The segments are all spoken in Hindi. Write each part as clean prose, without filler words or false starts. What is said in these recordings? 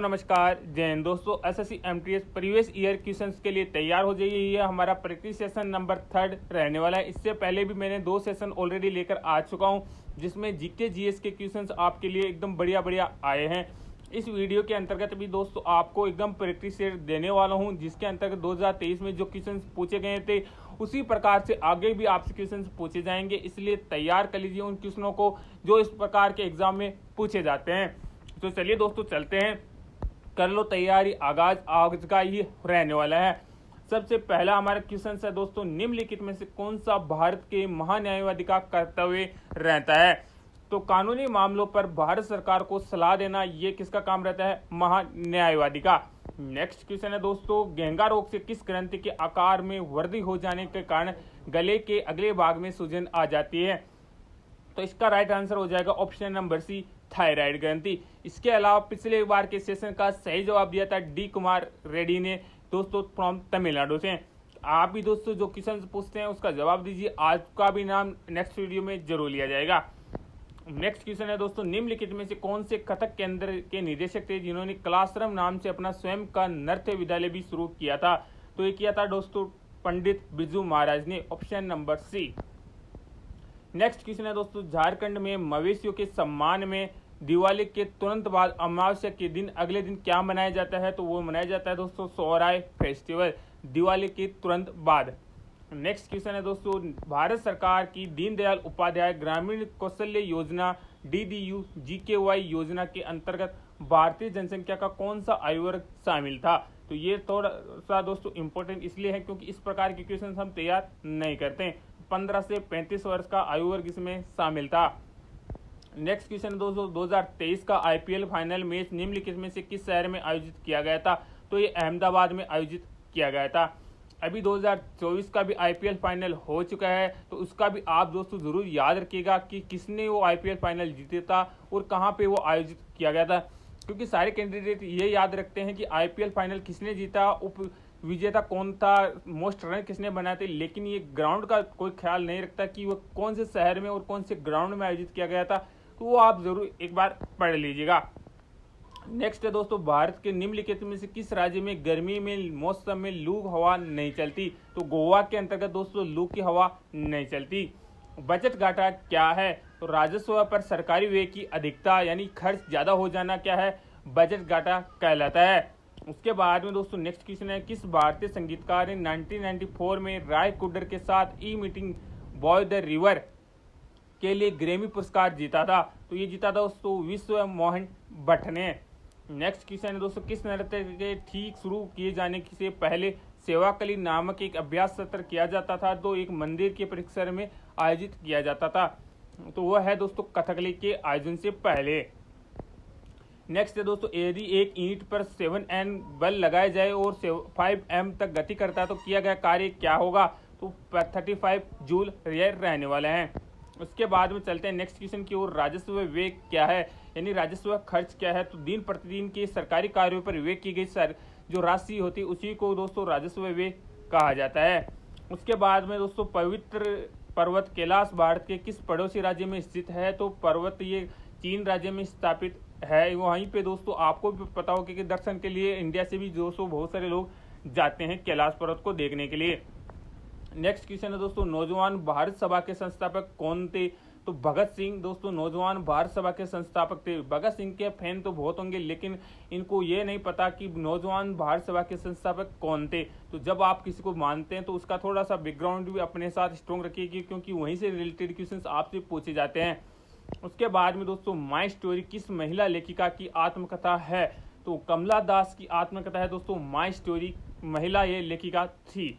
नमस्कार जय हिंद दोस्तों। SSC MTS previous year questions के लिए तैयार हो जाइए। ये हमारा प्रैक्टिस सेशन नंबर 3 रहने वाला है। इससे पहले भी मैंने 2 सेशन ऑलरेडी लेकर आ चुका हूं, जिसमें जीके जीएस के क्वेश्चंस आपके लिए एकदम बढ़िया बढ़िया आए हैं। इस वीडियो के अंतर्गत भी दोस्तों आपको एकदम प्रैक्टिस सेट देने वाला हूं, जिसके अंतर्गत 2023 में जो क्वेश्चन पूछे गए थे उसी प्रकार से आगे भी आपसे क्वेश्चन पूछे जाएंगे। इसलिए तैयार कर लीजिए उन क्वेश्चनों को जो इस प्रकार के एग्जाम में पूछे जाते हैं। तो चलिए दोस्तों चलते हैं, कर लो तैयारी। आगाज आज का ही रहने वाला है। सबसे पहला हमारा क्वेश्चन है दोस्तों, निम्नलिखित में से कौन सा भारत के महान्यायवादी का कर्तव्य रहता है? तो कानूनी मामलों पर भारत सरकार को सलाह देना, ये किसका काम रहता है? महान्यायवादी का। नेक्स्ट क्वेश्चन है दोस्तों, घेंगा रोग से किस ग्रंथि के आकार में वृद्धि हो जाने के कारण गले के अगले भाग में सूजन आ जाती है? तो इसका राइट आंसर हो जाएगा ऑप्शन नंबर सी, थायराइड ग्रंथि। इसके अलावा पिछले बार के सेशन का सही जवाब दिया था डी कुमार रेड्डी ने दोस्तों फ्रॉम तमिलनाडु से। आप भी दोस्तों जो क्वेश्चन पूछते हैं उसका जवाब दीजिए, आज का भी नाम नेक्स्ट वीडियो में जरूर लिया जाएगा। नेक्स्ट क्वेश्चन है दोस्तों, निम्नलिखित में से कौन से कथक केंद्र के निदेशक थे जिन्होंने क्लासरूम नाम से अपना स्वयं का नृत्य विद्यालय भी शुरू किया था? तो ये किया था दोस्तों पंडित बिरजू महाराज ने, option number C. Next question है दोस्तों, झारखंड में मवेशियों के सम्मान में दिवाली के तुरंत बाद अमावस्या के दिन अगले दिन क्या मनाया जाता है? तो वो मनाया जाता है दोस्तों सोहराय फेस्टिवल, दिवाली के तुरंत बाद। नेक्स्ट क्वेश्चन है दोस्तों, भारत सरकार की दीनदयाल उपाध्याय ग्रामीण कौशल्य योजना DDU GKY योजना के अंतर्गत भारतीय जनसंख्या का कौन सा आयु वर्ग शामिल था? तो ये थोड़ा सा दोस्तों इंपॉर्टेंट इसलिए है क्योंकि इस प्रकार के क्वेश्चन हम तैयार नहीं करते। 15 से 35 वर्ष का आयु वर्ग इसमें शामिल था। नेक्स्ट क्वेश्चन दोस्तों, 2023 का IPL फाइनल मैच निम्नलिखित में से किस शहर में आयोजित किया गया था? तो ये अहमदाबाद में आयोजित किया गया था। अभी 2024 का भी IPL फाइनल हो चुका है, तो उसका भी आप दोस्तों जरूर याद रखिएगा कि किसने वो IPL फाइनल जीता था और कहाँ पे वो आयोजित किया गया था। क्योंकि सारे कैंडिडेट ये याद रखते हैं कि IPL फाइनल किसने जीता, उप विजेता कौन था, मोस्ट रन किसने बनाए थे, लेकिन ये ग्राउंड का कोई ख्याल नहीं रखता कि वो कौन से शहर में और कौन से ग्राउंड में आयोजित किया गया था। तो वो आप जरूर एक बार पढ़ लीजिएगा। नेक्स्ट है दोस्तों, भारत के निम्नलिखित में से किस राज्य में गर्मी में मौसम में लू हवा नहीं चलती? तो गोवा के अंतर्गत दोस्तों लू की हवा नहीं चलती। बजट घाटा क्या है? तो राजस्व पर सरकारी व्यय की अधिकता यानी खर्च ज्यादा हो जाना क्या है? बजट घाटा कहलाता है। उसके बाद में दोस्तों नेक्स्ट क्वेश्चन है, किस भारतीय संगीतकार ने 1994 में राय कुड्डर के साथ ई मीटिंग बॉय द रिवर के लिए ग्रैमी पुरस्कार जीता था? तो ये जीता था दोस्तों विश्व मोहन भट्ट ने। नेक्स्ट क्वेश्चन है दोस्तों, किस नृत्य के ठीक शुरू किए जाने से पहले सेवाकली नामक एक अभ्यास सत्र किया जाता था, तो एक मंदिर के परिसर में आयोजित किया जाता था? तो वह है दोस्तों कथकली के आयोजन से पहले। नेक्स्ट है दोस्तों, यदि एक ईंट पर 7N बल लगाया जाए और 5M तक गति करता है तो किया गया कार्य क्या होगा? तो 35 जूल रहने वाले हैं। उसके बाद में चलते हैं नेक्स्ट क्वेश्चन की ओर, राजस्व व्यय क्या है यानी राजस्व खर्च क्या है? तो दिन प्रतिदिन के सरकारी कार्यों पर व्यय की गई जो राशि होती है उसी को दोस्तों राजस्व व्यय कहा जाता है। उसके बाद में दोस्तों, पवित्र पर्वत कैलाश भारत के किस पड़ोसी राज्य में स्थित है? तो पर्वत ये चीन राज्य में स्थापित है। वहीं पे दोस्तों आपको भी पता होगा कि दर्शन के लिए इंडिया से भी दोस्तों बहुत सारे लोग जाते हैं कैलाश पर्वत को देखने के लिए। नेक्स्ट क्वेश्चन है दोस्तों, नौजवान भारत सभा के संस्थापक कौन थे? तो भगत सिंह दोस्तों नौजवान भारत सभा के संस्थापक थे। भगत सिंह के फैन तो बहुत होंगे, लेकिन इनको ये नहीं पता कि नौजवान भारत सभा के संस्थापक कौन थे। तो जब आप किसी को मानते हैं तो उसका थोड़ा सा बैकग्राउंड भी अपने साथ स्ट्रॉन्ग रखिएगा, क्योंकि वहीं से रिलेटेड क्वेश्चन आपसे पूछे जाते हैं। उसके बाद में दोस्तों, माई स्टोरी किस महिला लेखिका की आत्मकथा है? तो कमला दास की आत्मकथा है दोस्तों माई स्टोरी, महिला ये लेखिका थी।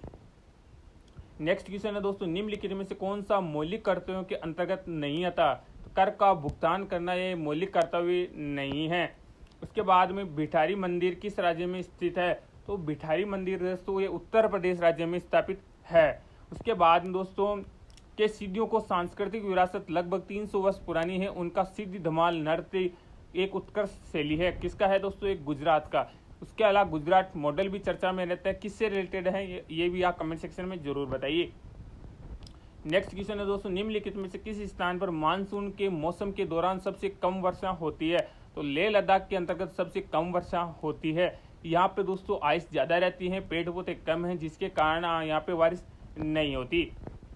नेक्स्ट क्वेश्चन है दोस्तों, निम्नलिखित में से कौन सा मौलिक कर्तव्यों के अंतर्गत नहीं आता? तो कर का भुगतान करना ये मौलिक कर्तव्य नहीं है। उसके बाद में भिठारी मंदिर किस राज्य में स्थित है? तो भिठारी मंदिर दोस्तों ये उत्तर प्रदेश राज्य में स्थापित है। उसके बाद में दोस्तों, के सिद्धियों को सांस्कृतिक विरासत लगभग 300 वर्ष पुरानी है। उनका सिद्धि धमाल नृत्य एक उत्कृष्ट शैली है। किसका है दोस्तों? एक गुजरात का। उसके अलावा गुजरात मॉडल भी चर्चा में रहता है, किससे रिलेटेड है ये भी आप कमेंट सेक्शन में जरूर बताइए। नेक्स्ट क्वेश्चन है दोस्तों, निम्नलिखित में से किस स्थान पर मानसून के मौसम के दौरान सबसे कम वर्षा होती है? तो लेह लद्दाख के अंतर्गत सबसे कम वर्षा होती है। यहाँ पे दोस्तों आइस ज़्यादा रहती है, पेड़ पौधे कम हैं, जिसके कारण यहाँ पे बारिश नहीं होती।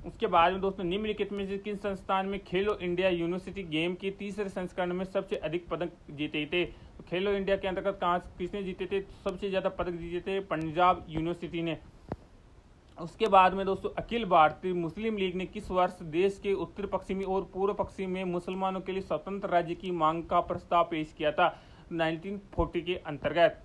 उसके बाद में दोस्तों निम्नलिखित में से किस संस्थान में खेलो इंडिया यूनिवर्सिटी गेम के तीसरे संस्करण में सबसे अधिक पदक जीते थे? तो खेलो इंडिया के अंतर्गत कहाँ किसने जीते थे? सबसे ज़्यादा पदक जीते थे पंजाब यूनिवर्सिटी ने। उसके बाद में दोस्तों अखिल भारतीय मुस्लिम लीग ने किस वर्ष देश के उत्तर पश्चिमी और पूर्व पश्चिम में मुसलमानों के लिए स्वतंत्र राज्य की मांग का प्रस्ताव पेश किया था? 1940 के अंतर्गत।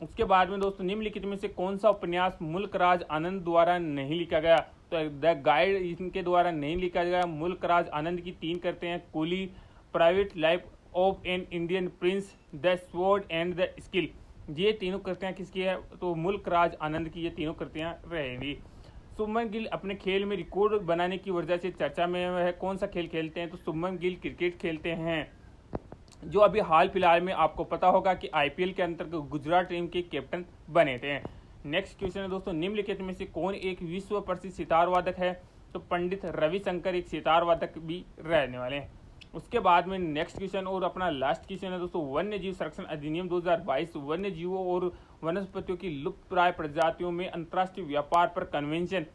उसके बाद में दोस्तों निम्नलिखित में से कौन सा उपन्यास मुल्क राज आनंद द्वारा नहीं लिखा गया? तो द गाइड इनके द्वारा नहीं लिखा गया। मुल्क राज आनंद की 3 करते हैं, coolie, private life of an Indian Prince, the sword and the skill. ये तीनों कृतियां किसकी है? तो मुल्क राज आनंद की ये तीनों कृतियां रहेंगी। शुभमन गिल अपने खेल में रिकॉर्ड बनाने की वजह से चर्चा में है। कौन सा खेल खेलते हैं? तो शुभमन गिल क्रिकेट खेलते हैं, जो अभी हाल फिलहाल में आपको पता होगा कि आईपीएल के अंतर्गत गुजरात टीम के कैप्टन बने थे। नेक्स्ट क्वेश्चन है दोस्तों निम्नलिखित में से कौन एक विश्व प्रसिद्ध सितार वादक है? तो पंडित रविशंकर एक सितार वादक भी रहने वाले हैं। उसके बाद में नेक्स्ट क्वेश्चन और अपना लास्ट क्वेश्चन है दोस्तों वन्य जीव संरक्षण अधिनियम 2022 वन्य जीवों और वनस्पतियों की लुप्तप्राय प्रजातियों में अंतर्राष्ट्रीय व्यापार पर कन्वेंशन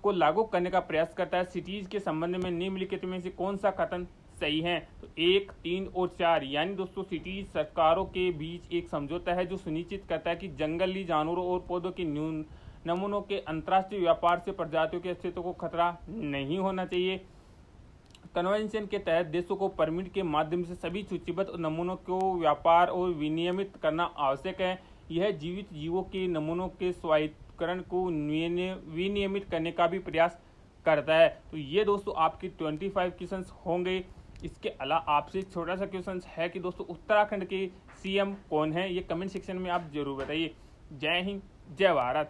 को लागू करने का प्रयास करता है। सिटीज के संबंध में निम्नलिखित में से कौन सा कथन सही है? तो 1, 3 और 4, यानी दोस्तों सिटीज सरकारों के बीच एक समझौता है जो सुनिश्चित करता है कि जंगली जानवरों और पौधों के नमूनों के अंतर्राष्ट्रीय व्यापार से प्रजातियों के अस्तित्व को खतरा नहीं होना चाहिए। कन्वेंशन के तहत देशों को परमिट के माध्यम से सभी सूचीबद्ध नमूनों को व्यापार और विनियमित करना आवश्यक है। यह जीवित जीवों के नमूनों के स्वायत्तकरण को विनियमित करने का भी प्रयास करता है। तो ये दोस्तों आपकी 25 क्वेश्चंस होंगे। इसके अलावा आपसे छोटा सा क्वेश्चन है कि दोस्तों उत्तराखंड के सीएम कौन है? ये कमेंट सेक्शन में आप जरूर बताइए। जय हिंद, जय भारत।